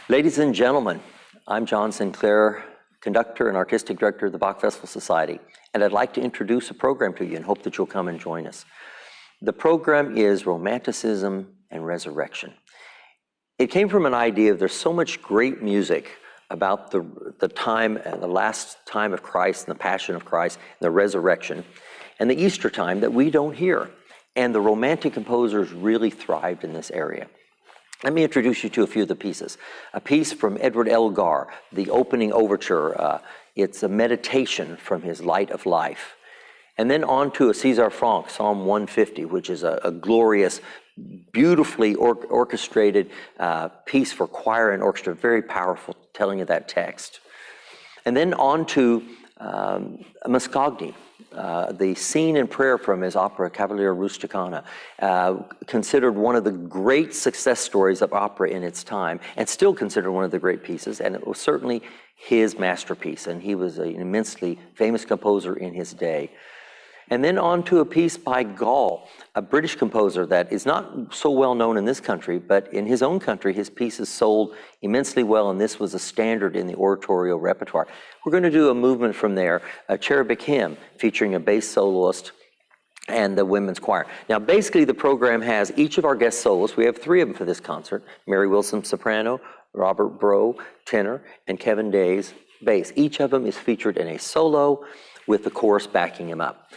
Ladies and gentlemen, I'm John Sinclair, conductor and artistic director of the Bach Festival Society, and I'd like to introduce a program to you and hope that you'll come and join us. The program is Romanticism and Resurrection. It came from an idea of there's so much great music about the time and the last time of Christ and the passion of Christ and the resurrection and the Easter time that we don't hear. And the Romantic composers really thrived in this area. Let me introduce you to a few of the pieces. A piece from Edward Elgar, the opening overture. It's a meditation from his Light of Life. And then on to a César Franck, Psalm 150, which is a glorious, beautifully orchestrated piece for choir and orchestra, very powerful telling of that text. And then on to Mascagni, the scene in prayer from his opera Cavalleria Rusticana, considered one of the great success stories of opera in its time, and still considered one of the great pieces, and it was certainly his masterpiece, and he was an immensely famous composer in his day. And then on to a piece by Gall, a British composer that is not so well known in this country, but in his own country, his pieces sold immensely well, and this was a standard in the oratorio repertoire. We're going to do a movement from there, a cherubic hymn featuring a bass soloist and the women's choir. Now, basically, the program has each of our guest soloists. We have three of them for this concert: Mary Wilson, soprano; Robert Brough, tenor; and Kevin Days, bass. Each of them is featured in a solo with the chorus backing him up.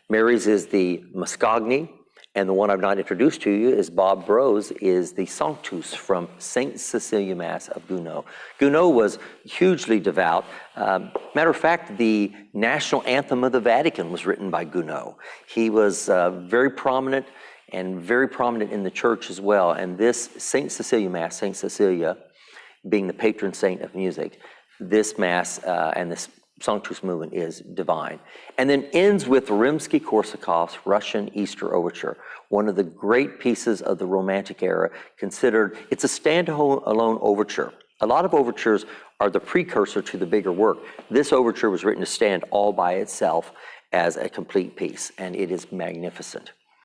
Mary's is the Mascagni, and the one I've not introduced to you is Bob Brough's, is the Sanctus from St. Cecilia Mass of Gounod. Gounod was hugely devout. Matter of fact, the national anthem of the Vatican was written by Gounod. He was very prominent and very prominent in the church as well. And this St. Cecilia Mass, St. Cecilia being the patron saint of music, this Mass and this Sanctus movement is divine. And then ends with Rimsky-Korsakov's Russian Easter Overture, one of the great pieces of the Romantic era, considered, it's a stand-alone overture. A lot of overtures are the precursor to the bigger work. This overture was written to stand all by itself as a complete piece, and it is magnificent.